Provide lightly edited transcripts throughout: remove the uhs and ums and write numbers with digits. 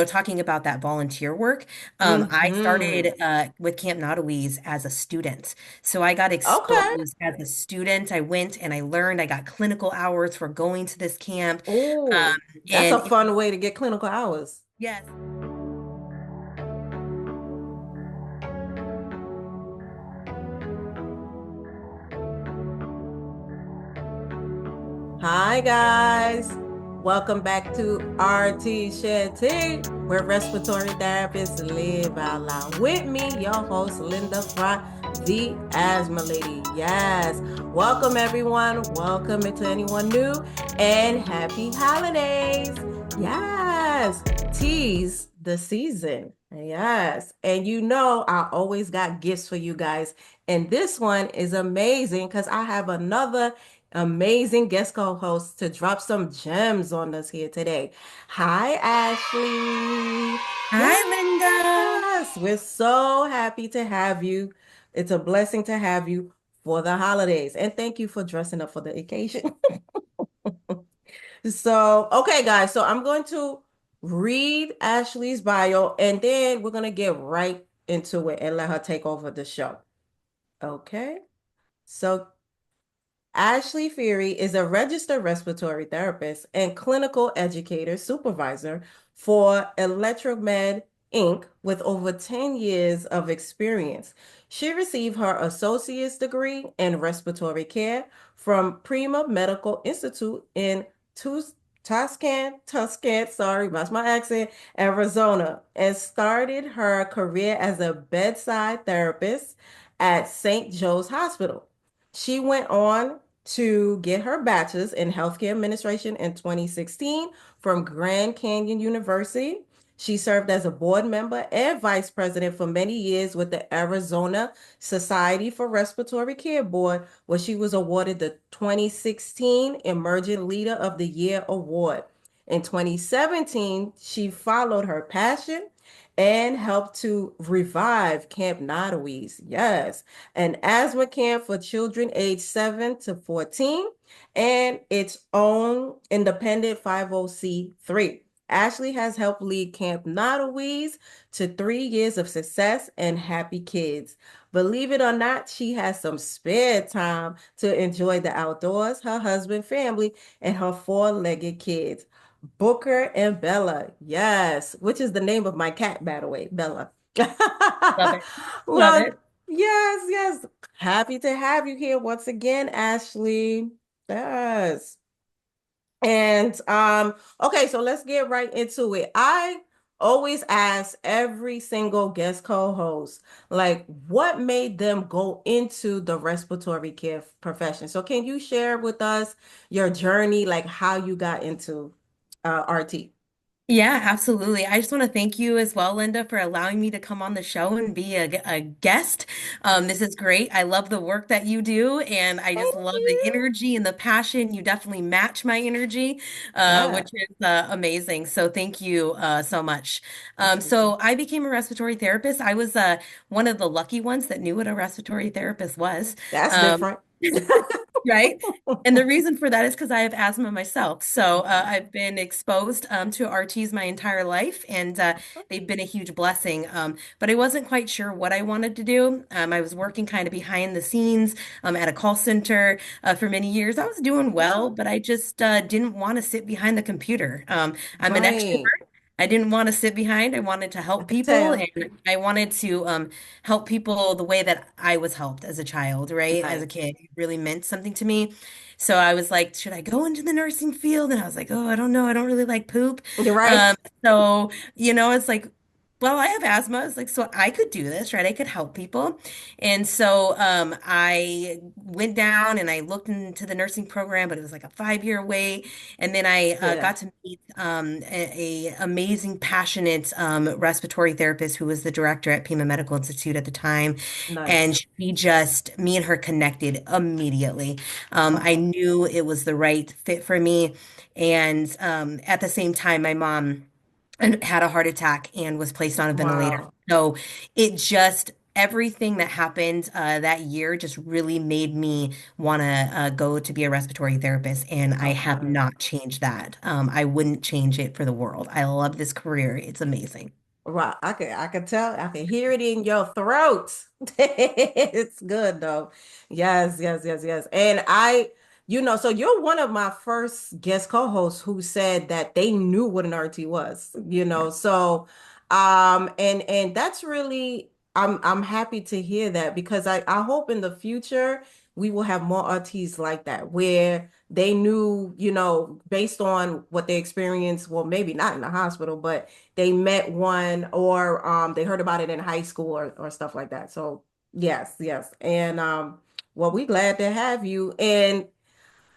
talking about that volunteer work, I Hmm. started with Camp-Not-A-Wheeze as a student. So I got Okay. exposed as a student. I went and I learned, I got clinical hours for going to this camp. Oh, that's a And it was, fun way to get clinical hours. yes. Hi, guys. Welcome back to RTs Share Tea, where respiratory therapists live out loud. With me, your host, Linda Fry, the asthma lady. Yes. Welcome, everyone. Welcome to anyone new, and happy holidays. Yes. Tease the season. Yes. And I always got gifts for you guys. And this one is amazing because I have another amazing guest co-host to drop some gems on us here today. Hi, Ashley. Hi, Linda. Yes, we're so happy to have you. It's a blessing to have you for the holidays. And thank you for dressing up for the occasion. So, okay, guys, so I'm going to read Ashley's bio and then we're going to get right into it and let her take over the show. Okay. So Ashley Feighery is a registered respiratory therapist and clinical educator supervisor for Electromed Inc. with over 10 years of experience. She received her associate's degree in respiratory care from Prima Medical Institute in Tucson, sorry, that's my accent, Arizona, and started her career as a bedside therapist at St. Joe's Hospital. She went on to get her bachelor's in healthcare administration in 2016 from Grand Canyon University. She served as a board member and vice president for many years with the Arizona Society for Respiratory Care Board, where she was awarded the 2016 Emerging Leader of the Year award. In 2017, she followed her passion and helped to revive Camp-Not-A-Wheeze. Yes, an asthma camp for children aged 7 to 14 and its own independent 50c3. Ashley has helped lead Camp-Not-A-Wheeze to 3 years of success and happy kids. Believe it or not, she has some spare time to enjoy the outdoors, her husband, family, and her four-legged kids. Booker and Bella, yes, which is the name of my cat, by the way, Bella. Love it. Love Well, it. yes, yes. Happy to have you here once again, Ashley. Yes. And okay, so let's get right into it. I always ask every single guest co-host, like, what made them go into the respiratory care profession? So can you share with us your journey, like how you got into RT? Yeah, absolutely. I just want to thank you as well, Linda, for allowing me to come on the show and be a guest. This is great. I love the work that you do, and I just Thank love the you. energy and the passion. You definitely match my energy, Yeah, which is amazing. So thank you so much. absolutely. So I became a respiratory therapist. I was one of the lucky ones that knew what a respiratory therapist was. That's Um, different. Right? And the reason for that is because I have asthma myself. So Okay. I've been exposed to RTs my entire life, and they've been a huge blessing. But I wasn't quite sure what I wanted to do. I was working kind of behind the scenes at a call center for many years. I was doing well, Okay. but I just didn't want to sit behind the computer. I'm an Right. extrovert. I didn't want to sit behind. I wanted to I help could people, tell. and I wanted to help people the way that I was helped as a child, right? As a Right. kid. It really meant something to me. So I was like, should I go into the nursing field? And I was like, oh, I don't know. I don't really like poop. You're right. Um, it's like, well, I have asthma. It's like, so I could do this, right? I could help people. And so I went down and I looked into the nursing program, but it was like a 5-year wait. And then I Yeah. got to meet a amazing, passionate respiratory therapist who was the director at Pima Medical Institute at the time. And Nice. me and her connected immediately. I Okay. knew it was the right fit for me. And at the same time, my mom had a heart attack and was placed on a ventilator. Wow. So it just everything that happened that year just really made me want to go to be a respiratory therapist, and I have Okay. not changed that. I wouldn't change it for the world. I love this career. It's amazing. Right. I can tell. I can hear it in your throat. It's good though. Yes, yes, yes, yes. And so you're one of my first guest co-hosts who said that they knew what an RT was. So and that's really I'm happy to hear that because I hope in the future we will have more RTs like that where they knew, based on what they experienced, well, maybe not in the hospital, but they met one or they heard about it in high school or stuff like that. So yes, yes. And well, we glad to have you. And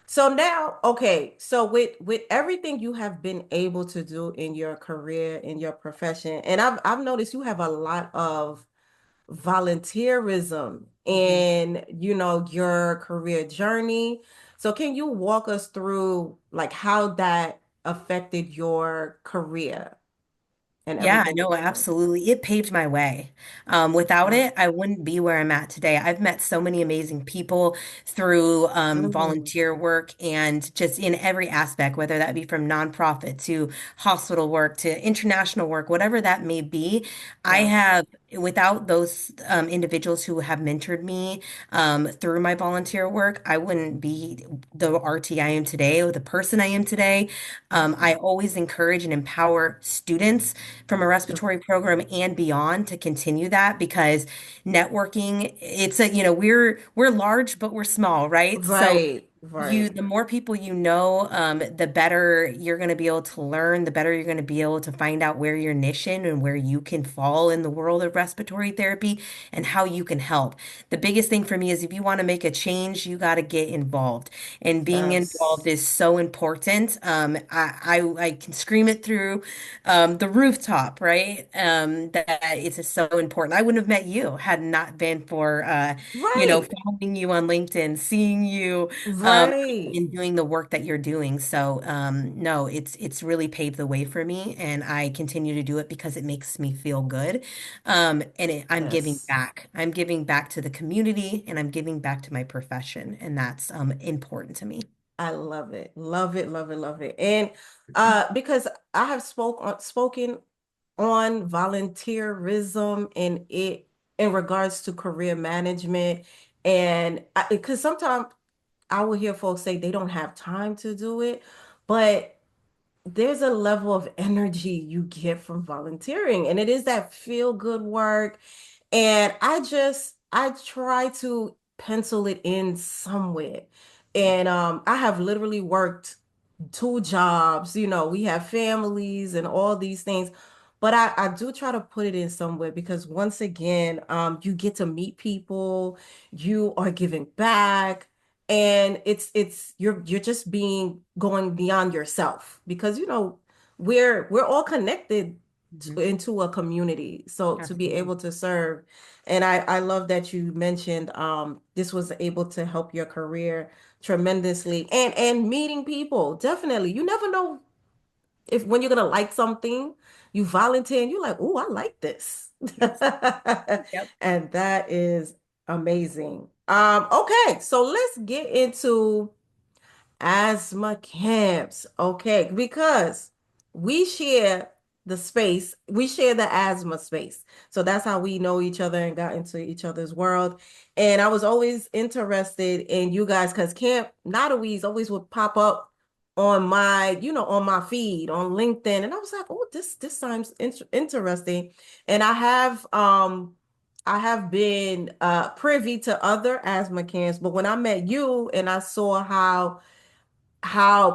so now, okay, so with everything you have been able to do in your career, in your profession, and I've noticed you have a lot of volunteerism Mhm. in, your career journey. So can you walk us through like how that affected your career and Yeah, everything no, you've done? absolutely. It paved my way. Without Uh, it, I wouldn't be where I'm at today. I've met so many amazing people through mm, volunteer work and just in every aspect, whether that be from nonprofit to hospital work to international work, whatever that may be. I yes. have, without those individuals who have mentored me through my volunteer work, I wouldn't be the RT I am today or the person I am today. I Okay. always encourage and empower students from a Sure. respiratory program and beyond to continue that because networking, we're large, but we're small, right? So Right, right. the more people you know, the better you're going to be able to learn, the better you're going to be able to find out where your niche in and where you can fall in the world of respiratory therapy and how you can help. The biggest thing for me is if you want to make a change, you got to get involved. And being involved Yes. is so important. I can scream it through the rooftop, right? That it's just so important. I wouldn't have met you had it not been for Right, following you on LinkedIn, seeing you right. in doing the work that you're doing. So no, it's really paved the way for me, and I continue to do it because it makes me feel good. I'm giving Yes. back. I'm giving back to the community, and I'm giving back to my profession, and that's important to me. I love it. Love it, love it, love it. And because I have spoken on volunteerism and it in regards to career management and because sometimes I will hear folks say they don't have time to do it, but there's a level of energy you get from volunteering, and it is that feel good work. And I try to pencil it in somewhere. And I have literally worked two jobs, we have families and all these things. But I do try to put it in somewhere because once again, you get to meet people, you are giving back, and you're just being going beyond yourself because we're all connected Mhm. into a community. So to be Absolutely. able to serve, and I love that you mentioned this was able to help your career tremendously and meeting people. Definitely. You never know if when you're gonna like something, you volunteer and you're like, oh, I like this. Yes. Yep. And that is amazing. Okay, so let's get into asthma camps. Okay, because we share the asthma space. So that's how we know each other and got into each other's world. And I was always interested in you guys because Camp-Not-A-Wheeze always would pop up on my feed on LinkedIn. And I was like, oh, this sounds interesting. And I have been privy to other asthma camps, but when I met you and I saw how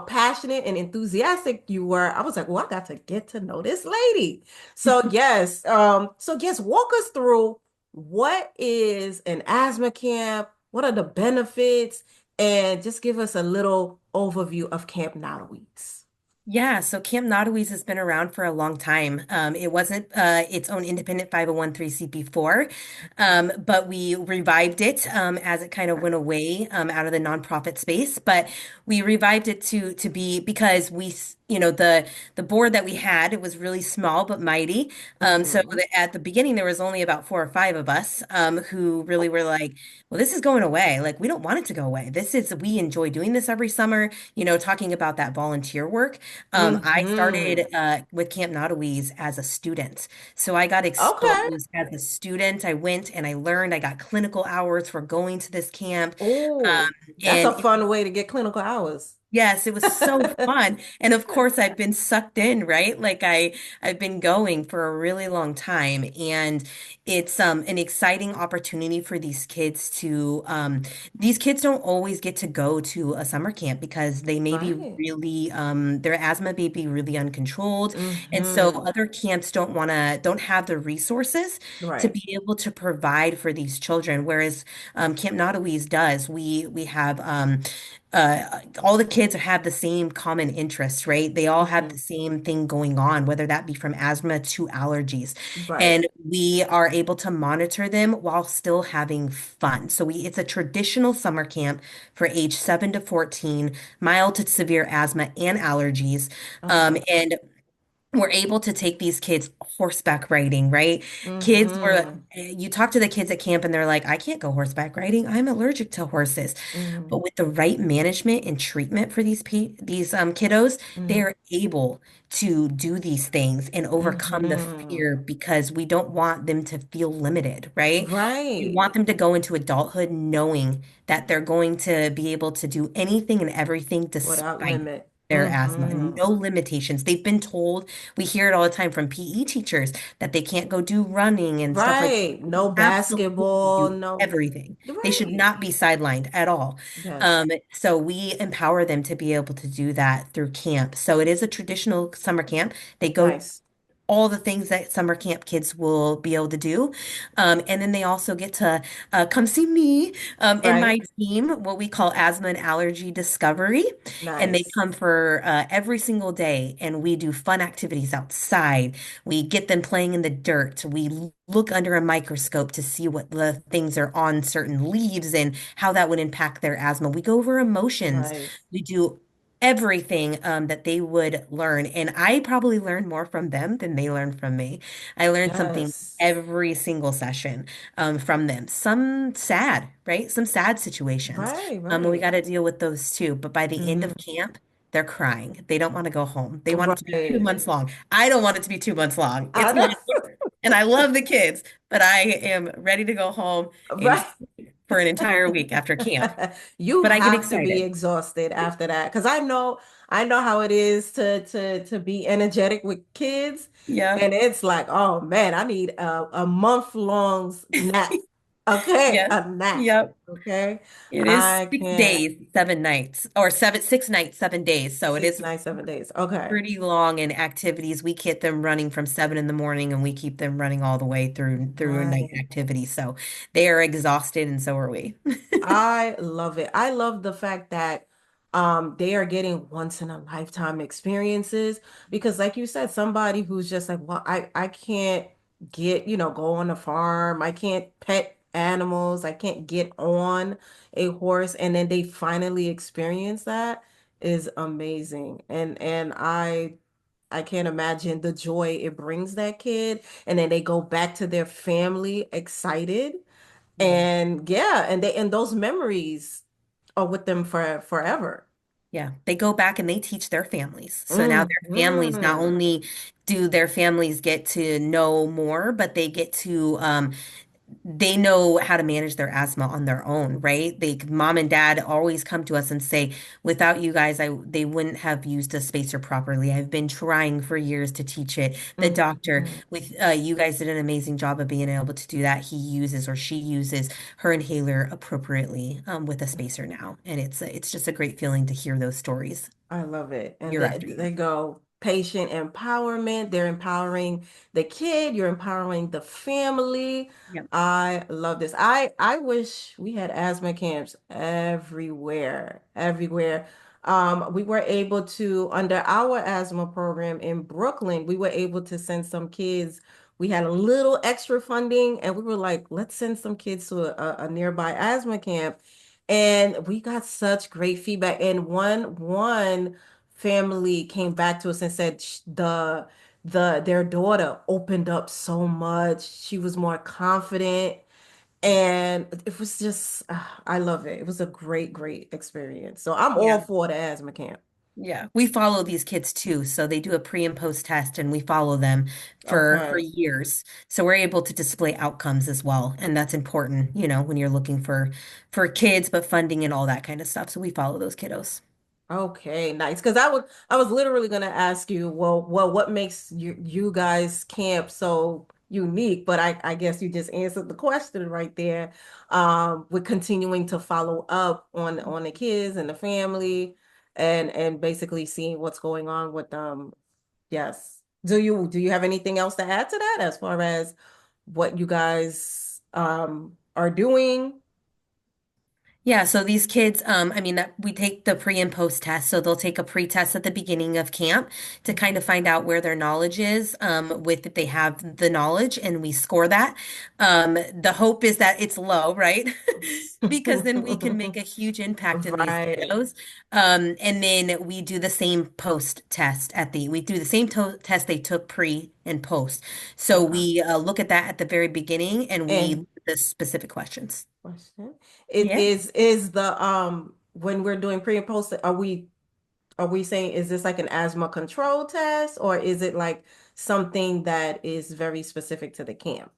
passionate and enthusiastic you were, I was like, well, I got to get to know this lady. So yes, walk us through what is an asthma camp, what are the benefits, and just give us a little overview of Camp Notaweeds. Yeah, so Camp-Not-A-Wheeze has been around for a long time. It wasn't its own independent 501(c) before, but we revived it as it kind of went away out of the nonprofit space. But we revived it to be because the board that we had, it was really small but mighty. So Hmm. at the beginning there was only about 4 or 5 of us who really were like, well, this is going away. Like we don't want it to go away. We enjoy doing this every summer, talking about that volunteer work. I Hmm. started with Camp-Not-A-Wheeze as a student. So I got Okay. exposed as a student. I went and I learned, I got clinical hours for going to this camp. Oh, that's a And fun way to get clinical hours. yes, it was so fun. And of course, I've been sucked in, right? I've been going for a really long time, and it's an exciting opportunity for these kids don't always get to go to a summer camp because they may be Right. really their asthma may be really uncontrolled. And so Hmm. other camps don't have the resources to Right. be able to provide for these children, whereas Camp Nottaways does. We have all the kids have the same common interests, right? They all have Hmm. the same thing going on, whether that be from asthma to allergies. Right. And we are able to monitor them while still having fun. It's a traditional summer camp for age 7 to 14, mild to severe asthma and allergies. Okay. And we're able to take these kids horseback riding, right? Hmm. You talk to the kids at camp and they're like, I can't go horseback riding. I'm allergic to horses. Hmm. But with the right management and treatment for these kiddos, they Hmm. are able to do these things and overcome the Hmm. fear because we don't want them to feel limited, right? We Right. want them to go into adulthood knowing that they're going to be able to do anything and everything Without despite limit. their asthma, Hmm. no limitations. They've been told, we hear it all the time from PE teachers that they can't go do running and stuff like that. Right. They No absolutely basketball, do no. everything. They should Right. not be sidelined at all. Yes. So we empower them to be able to do that through camp. So it is a traditional summer camp. They go Nice. all the things that summer camp kids will be able to do. And then they also get to come see me and Right. my team, what we call asthma and allergy discovery. And they Nice. come for every single day, and we do fun activities outside. We get them playing in the dirt. Look under a microscope to see what the things are on certain leaves and how that would impact their asthma. We go over emotions. Nice. We do everything that they would learn. And I probably learn more from them than they learn from me. I learned something Yes. every single session from them. Some sad, right? Some sad situations. Right. And we Right. got to deal with those too. But by the end Hmm. of camp, they're crying. They don't want to go home. They want it to be two Right. months long. I don't want it to be 2 months long. I It's know. my and I love the kids, but I am ready to go home and Right. for an entire week after camp. You But I get have to be excited. exhausted after that because I know how it is to be energetic with kids, Yeah. and it's like, oh man, I need a month long nap. Okay, Yes. a nap. Yep. Okay, It is I six can't. days, 7 nights, or 6 nights, 7 days. So it Six is nights, 7 days. Okay. pretty long in activities. We get them running from 7 in the morning and we keep them running all the way through a night Right. activity. So they are exhausted and so are we. I love it. I love the fact that they are getting once in a lifetime experiences because like you said, somebody who's just like, well, I can't go on a farm. I can't pet animals. I can't get on a horse and then they finally experience that is amazing. And I can't imagine the joy it brings that kid and then they go back to their family excited Yeah. and yeah, and those memories are with them for forever. Yeah. They go back and they teach their families. So now their families, not Hmm. only do their families get to know more, but they know how to manage their asthma on their own, right? Mom and dad always come to us and say, without you guys, they wouldn't have used a spacer properly. I've been trying for years to teach it. The doctor, Hmm. with you guys did an amazing job of being able to do that. He uses or she uses her inhaler appropriately with a spacer now, and it's just a great feeling to hear those stories I love it. And year they, after they year. go patient empowerment. They're empowering the kid. You're empowering the family. Yep. I love this. I wish we had asthma camps everywhere, everywhere. We were able to, under our asthma program in Brooklyn, we were able to send some kids. We had a little extra funding, and we were like, let's send some kids to a nearby asthma camp. And we got such great feedback. And one family came back to us and said their daughter opened up so much. She was more confident, and it was just I love it. It was a great experience. So I'm all Yeah. for the asthma camp. Yeah, we follow these kids too. So they do a pre and post test and we follow them for Okay. years. So we're able to display outcomes as well. And that's important, when you're looking for kids, but funding and all that kind of stuff. So we follow those kiddos. Okay, nice. Because I was literally gonna ask you, well, what makes you guys camp so unique? But I guess you just answered the question right there. We're continuing to follow up on the kids and the family, and basically seeing what's going on with them. Yes. Do you have anything else to add to that as far as what you guys are doing? Yeah, so these kids, I mean, that we take the pre and post test. So they'll take a pre-test at the beginning of camp to kind of find out where their knowledge is, with if they have the knowledge, and we score that. The hope is that it's low, right? Because then we can make a huge impact in these Right. kiddos. And then we do the same to test they took pre and post. So Okay. we look at that at the very beginning and we And look at the specific questions. question. It Yeah. is the when we're doing pre and post, are we saying is this like an asthma control test or is it like something that is very specific to the camp?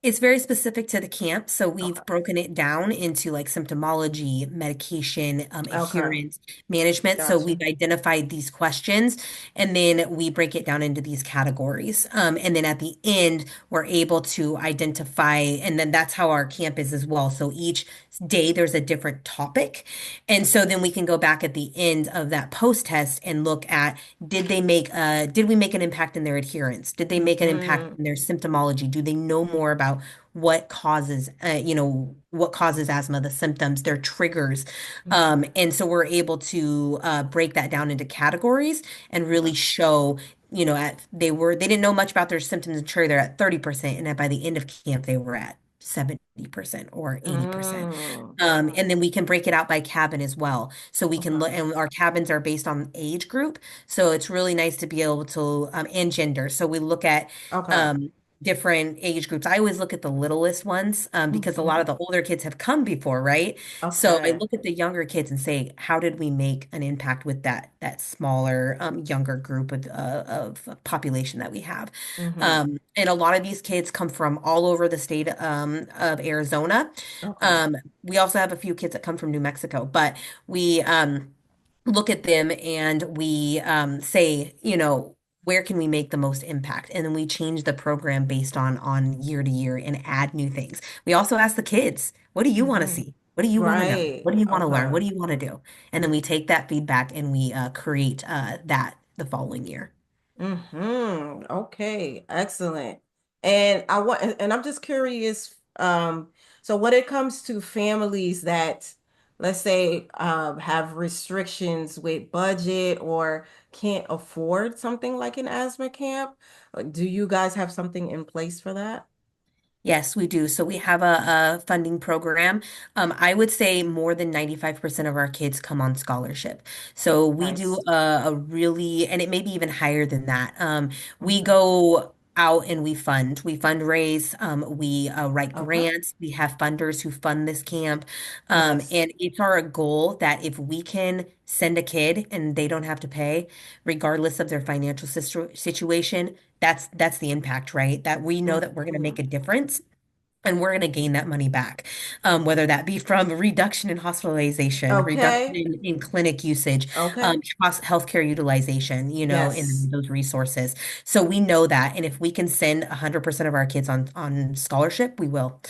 It's very specific to the camp, so Okay. we've broken it down into like symptomology, medication, Okay. adherence, management. So we've Gotcha. identified these questions, and then we break it down into these categories. And then at the end, we're able to identify, and then that's how our camp is as well. So each day there's a different topic, and so then we can go back at the end of that post test and look at did we make an impact in their adherence? Did they make an impact Hmm. in their symptomology? Do they know more about what causes asthma, the symptoms, their triggers? And so we're able to break that down into categories and Okay. really show, they didn't know much about their symptoms and trigger. They're at 30%, and by the end of camp, they were at 70% or 80%. Okay. And then we can break it out by cabin as well. So we can look, Okay. and our cabins are based on age group. So it's really nice to be able to, and gender. So we look at Okay. um, different age groups. I always look at the littlest ones, because a lot of Mhm. the older kids have come before, right? So I Okay. look at the younger kids and say, how did we make an impact with that smaller, younger group of population that we have? Hmm. And a lot of these kids come from all over the state of Arizona. Okay. We also have a few kids that come from New Mexico, but we look at them and we say, where can we make the most impact? And then we change the program based on year to year and add new things. We also ask the kids, what do you want to Hmm. see? What do you want to know? Right. What do you want to learn? Okay. What do you want to do? And then we take that feedback and we create that the following year. Okay, excellent. And I'm just curious, so when it comes to families that, let's say, have restrictions with budget or can't afford something like an asthma camp, do you guys have something in place for that? Yes, we do. So we have a funding program. I would say more than 95% of our kids come on scholarship. So we do Nice. a really, and it may be even higher than that. We Okay. go out and we fund. We fundraise. We write Okay. grants. We have funders who fund this camp. Yes. And it's our goal that if we can send a kid and they don't have to pay, regardless of their financial situation, that's the impact, right? That we know that we're going to make Hmm. a difference and we're going to gain that money back, whether that be from a reduction in hospitalization, reduction Okay. in clinic usage, Okay. healthcare utilization, in Yes. those resources. So we know that, and if we can send 100% of our kids on scholarship, we will.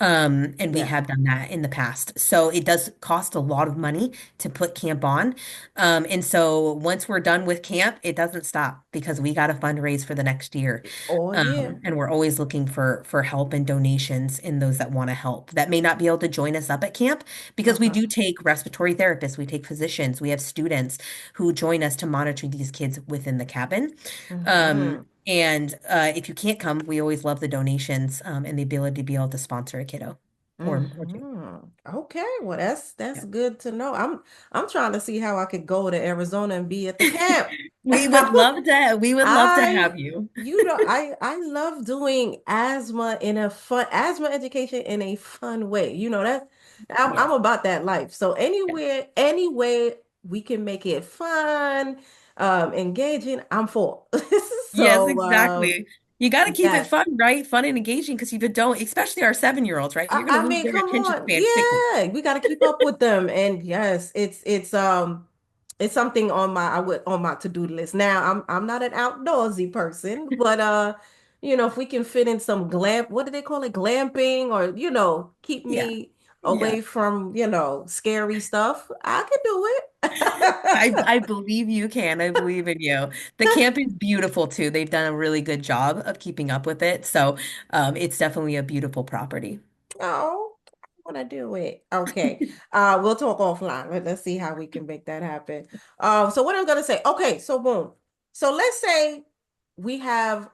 And we Yeah. have done that in the past. So it does cost a lot of money to put camp on. And so once we're done with camp, it doesn't stop because we got to fundraise for the next year. Oh yeah. And we're always looking for help and donations in those that want to help that may not be able to join us up at camp because we Okay. do take respiratory therapists, we take physicians, we have students who join us to monitor these kids within the cabin. Hmm. And if you can't come, we always love the donations, and the ability to be able to sponsor a kiddo or two. Okay, well that's good to know. I'm trying to see how I could go to Arizona and be at the camp. We would love to I have you. I love doing asthma education in a fun way. You know that I'm Yeah. about that life. So any way we can make it fun, engaging, I'm for. Yes, So exactly. You got to keep it yeah. fun, right? Fun and engaging because if you don't, especially our 7-year-olds, right? You're going to I lose mean, their come attention on. span quickly. Yeah, we got to keep up with them. And yes, it's something on my to-do list. Now, I'm not an outdoorsy person, but if we can fit in some what do they call it? Glamping or, keep Yeah. me Yeah. away from, scary stuff. I can do I it. believe you can. I believe in you. The camp is beautiful too. They've done a really good job of keeping up with it. So, it's definitely a beautiful property. Oh, I want to do it. Okay. We'll talk offline. Let's see how we can make that happen. So what I'm gonna say, okay, so boom. So let's say we have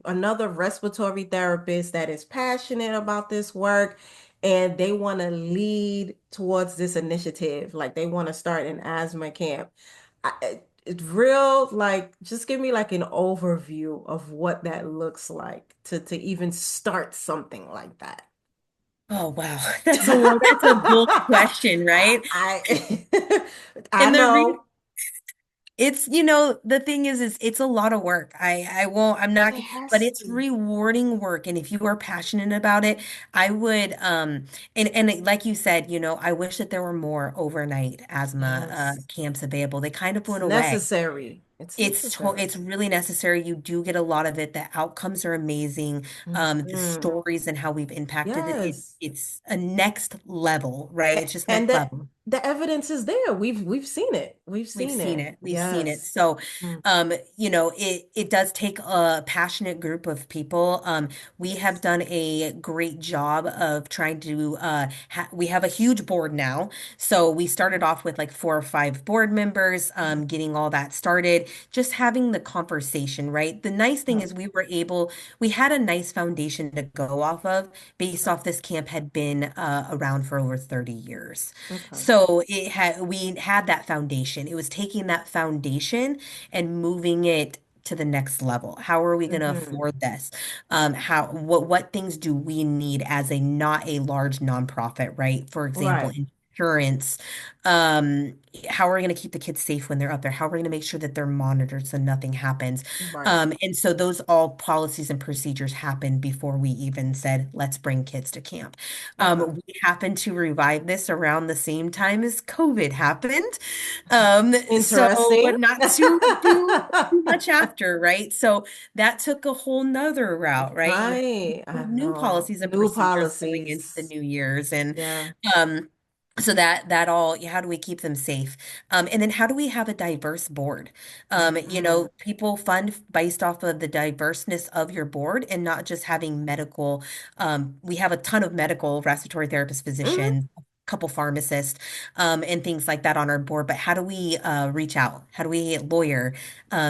another respiratory therapist that is passionate about this work and they want to lead towards this initiative. Like they want to start an asthma camp. It's real, like, just give me like an overview of what that looks like to even start something like that. Oh, wow. That's a bold question, right? I I And the re know It's, the thing is it's a lot of work. I won't, I'm it not, but has it's to. rewarding work. And if you are passionate about it, I would, and like you said, I wish that there were more overnight asthma, Yes. camps available. They kind of It's went away. necessary. It's It's necessary. really necessary. You do get a lot of it. The outcomes are amazing. The Mhm. stories and how we've impacted it, Yes. it's a next level, right? It's just And next level. the evidence is there. We've seen it. We've We've seen seen it. it. We've seen it. Yes. So, Mm. it does take a passionate group of people. We have done a great job of trying to ha we have a huge board now. So we started off with like 4 or 5 board members, getting all that started, just having the conversation, right? The nice thing Yeah. is we had a nice foundation to go off of based off this camp had been around for over 30 years. Okay. So we had that foundation. It was taking that foundation and moving it to the next level. How are we going to Hmm. afford this? What things do we need as a not a large nonprofit, right? For example, Right. insurance. Um, how are we going to keep the kids safe when they're up there? How are we going to make sure that they're monitored so nothing happens? Right. And so those all policies and procedures happened before we even said, let's bring kids to camp. Okay. We happened to revive this around the same time as COVID happened. So, Interesting. but not too much after, right? So that took a whole nother route, right? Right. I New know. policies and New procedures going into the policies. new years. And Yeah. um, so that all, how do we keep them safe? And then how do we have a diverse board? Hmm. People fund based off of the diverseness of your board and not just having medical. We have a ton of medical respiratory therapist Hmm. physicians, a couple pharmacists, and things like that on our board. But how do we reach out? How do we get lawyer,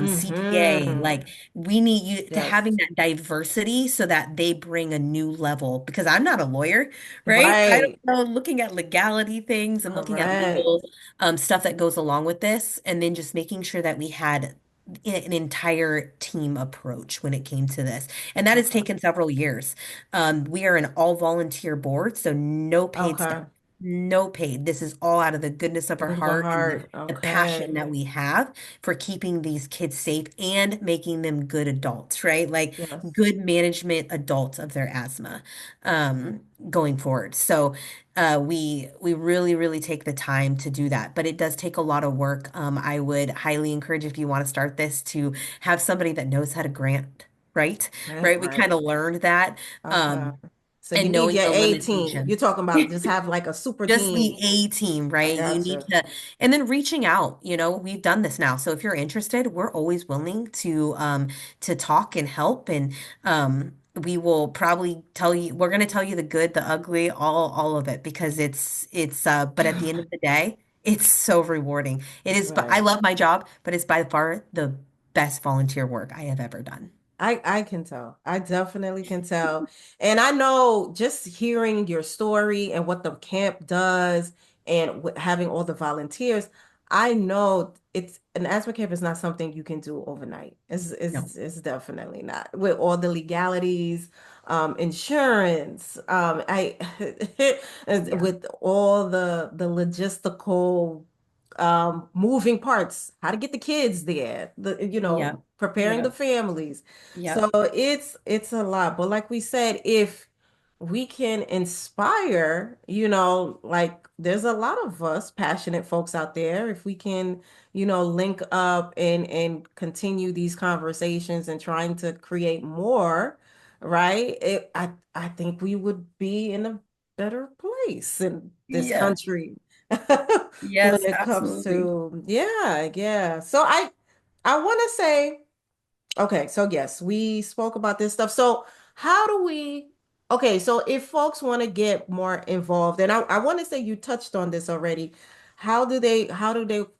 CPA? Hmm. Like we need you to having Yes. that diversity so that they bring a new level because I'm not a lawyer, right? I don't Right. know, looking at legality things and looking at legal Correct. stuff that goes along with this, and then just making sure that we had an entire team approach when it came to this. And that has Okay. taken several years. We are an all volunteer board, so no paid staff. Okay. No paid. This is all out of the goodness of our Good of a heart and heart. the passion Okay. that we have for keeping these kids safe and making them good adults, right? Like Yes. good management adults of their asthma going forward. So we really, really take the time to do that, but it does take a lot of work. I would highly encourage if you want to start this to have somebody that knows how to grant, right? Grant Right? We kind right. of learned that, Okay. um, So you and need knowing your the A team. You're limitations. talking about just have like a super Just the team. A team, I right? You need gotcha. to, and then reaching out, we've done this now. So if you're interested, we're always willing to talk and help. And we will probably tell you, we're gonna tell you the good, the ugly, all of it because but at the end of the day, it's so rewarding. It is, but I Right. love my job, but it's by far the best volunteer work I have ever done. I can tell. I definitely can tell. And I know just hearing your story and what the camp does and having all the volunteers, I know it's an asthma camp is not something you can do overnight. No. It's definitely not. With all the legalities, insurance, I Yeah. with all the logistical moving parts, how to get the kids there, Yeah. preparing Yeah. the families. Yeah. So it's a lot. But like we said, if we can inspire, like there's a lot of us passionate folks out there. If we can, link up and continue these conversations and trying to create more, right? I think we would be in a better place in this Yes. country when Yes, it comes absolutely. to, yeah, yeah. So I want to say, okay, so yes, we spoke about this stuff. So how do we, okay, so if folks want to get more involved, and I want to say you touched on this already. How do they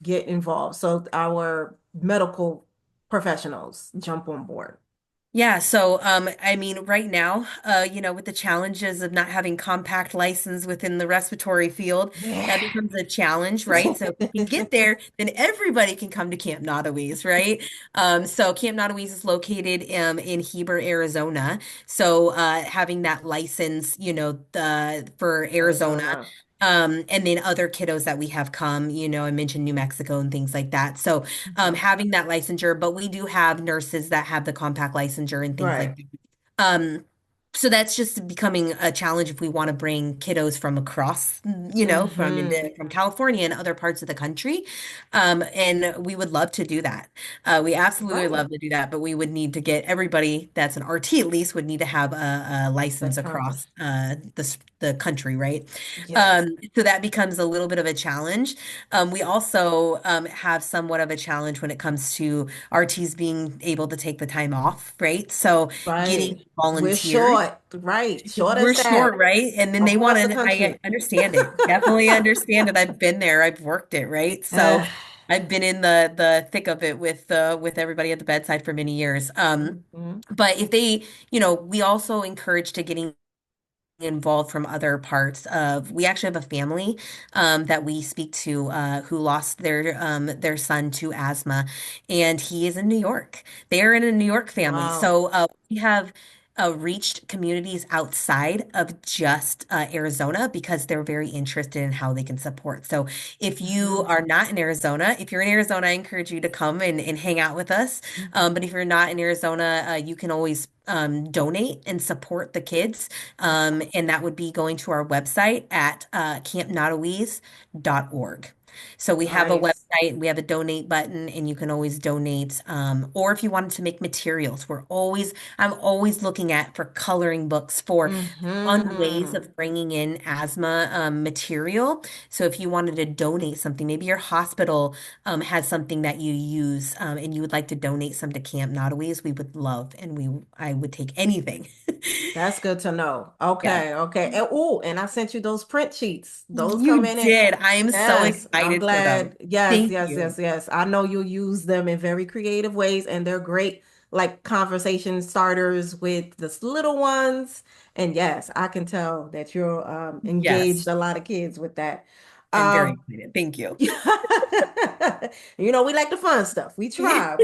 get involved? So our medical professionals jump on board. Yeah, so I mean, right now, with the challenges of not having compact license within the respiratory field, Yeah. that becomes a challenge, right? So if we can get there, then everybody can come to Camp Not-A-Wheeze, right? So Camp Not-A-Wheeze is located in Heber, Arizona. So having that license, for Arizona. Arizona. And then other kiddos that we have come, I mentioned New Mexico and things like that. So Mhm. having that licensure, but we do have nurses that have the compact licensure and things like Right. that. Um, so that's just becoming a challenge if we want to bring kiddos from across, Hmm. from California and other parts of the country. And we would love to do that. We absolutely would Right. love to do that, but we would need to get everybody that's an RT at least would need to have a The license compass. across the country, right? Yes. So that becomes a little bit of a challenge. We also have somewhat of a challenge when it comes to RTs being able to take the time off, right? So getting Right. We're volunteers, short. Right. Short we're as short, that. right? And then they want Across the to, I country. understand it, definitely understand it. I've been there, I've worked it, right? So Uh, I've been in the thick of it with everybody at the bedside for many years. mhm. But if they, we also encourage to getting involved from other parts of we actually have a family that we speak to who lost their son to asthma, and he is in New York. They're in a New York family, Wow. so we have reached communities outside of just Arizona because they're very interested in how they can support. So if you Hmm. are not in Arizona, if you're in Arizona, I encourage you to come and hang out with us. Hmm. But if you're not in Arizona, you can always donate and support the kids. And that would be going to our website at campnotaweeze.org. So we have a Nice. website, we have a donate button, and you can always donate. Or if you wanted to make materials, I'm always looking at for coloring books for fun ways Hmm. of bringing in asthma material. So if you wanted to donate something, maybe your hospital has something that you use and you would like to donate some to Camp Notaways, we would love and I would take anything. That's good to know. Yeah. Okay, okay. And oh, and I sent you those print sheets. Those come You in and did. I am so yes, I'm excited for them. glad. Yes, Thank yes, you. yes, yes. I know you'll use them in very creative ways and they're great like conversation starters with the little ones. And yes, I can tell that you're Yes, engaged a lot of kids with that. I'm very Um excited. Thank you. we like the fun stuff. We try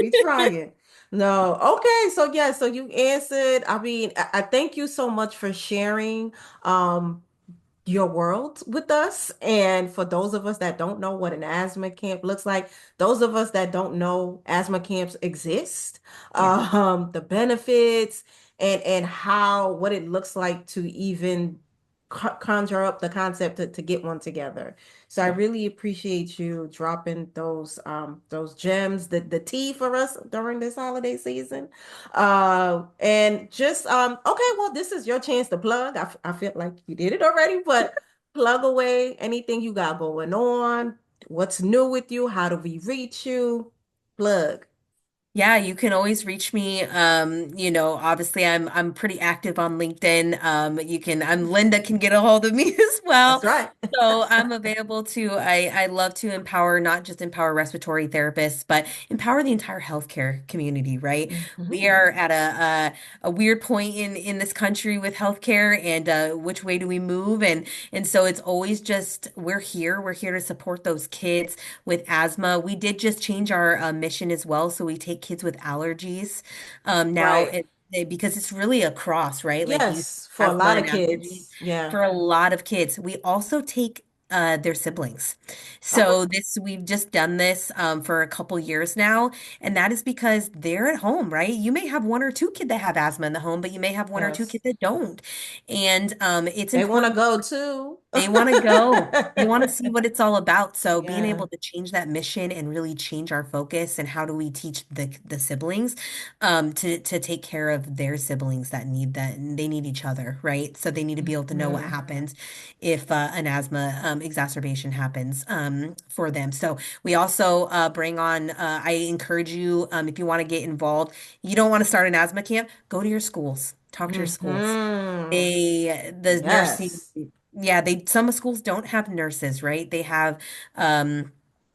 it. No, okay, so yeah, so you answered. I mean, I thank you so much for sharing um your world with us. And for those of us that don't know what an asthma camp looks like, those of us that don't know asthma camps exist, Yeah, the benefits and how what it looks like to even conjure up the concept to get one together. So I yeah. really appreciate you dropping those gems, the tea for us during this holiday season. And just okay, well, this is your chance to plug. I feel like you did it already, but plug away anything you got going on. What's new with you? How do we reach you? Plug. Yeah, you can always reach me. Obviously I'm pretty active on LinkedIn. Linda can get a hold of me as That's well. right. So I'm available to I love to empower, not just empower respiratory therapists, but empower the entire healthcare community, right? We Mhm. are at a weird point in this country with healthcare and which way do we move? And so it's always just we're here to support those kids with asthma. We did just change our mission as well. So we take kids with allergies now Right. because it's really a cross, right? Like you Yes, for a asthma lot of and allergies kids. Yeah. for a lot of kids. We also take their siblings. Okay. So we've just done this for a couple years now, and that is because they're at home, right? You may have one or two kids that have asthma in the home, but you may have one or two Yes. kids that don't. And it's They want to important. go too. They want to go. They want to see what it's all about. So being Yeah. able to change that mission and really change our focus and how do we teach the siblings to take care of their siblings that need that and they need each other, right? So they need to be able to know what Mhm. happens if an asthma exacerbation happens for them. So we also bring on. I encourage you if you want to get involved. You don't want to start an asthma camp. Go to your schools. Talk to your schools. Mhm. The nursing, Yes. yeah, some schools don't have nurses, right? They have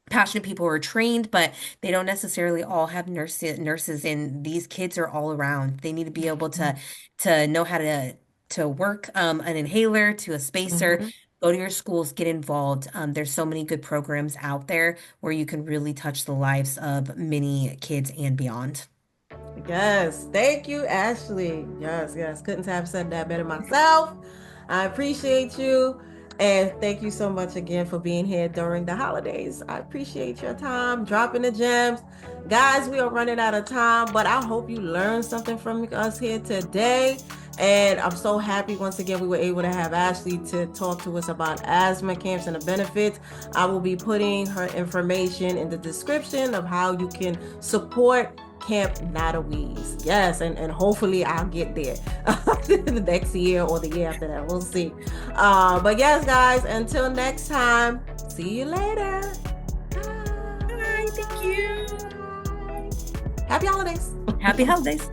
passionate people who are trained, but they don't necessarily all have nurses, and these kids are all around. They need to be able Mhm. to know how to work an inhaler to a spacer. Mhm. Go to your schools, get involved. There's so many good programs out there where you can really touch the lives of many kids and beyond. Yes. Thank you, Ashley. Yes, yes. Couldn't have said that better myself. I appreciate you. And thank you so much again for being here during the holidays. I appreciate your time, dropping the gems. Guys, we are running out of time, but I hope you learned something from us here today. And I'm so happy once again we were able to have Ashley to talk to us about asthma camps and the benefits. I will be putting her information in the description of how you can support Camp-Not-A-Wheeze. Yes, and hopefully I'll get there the next year or the year after that. We'll see. But yes, guys, until next time, see you later. Hi, thank you. Bye. Happy holidays. Happy holidays.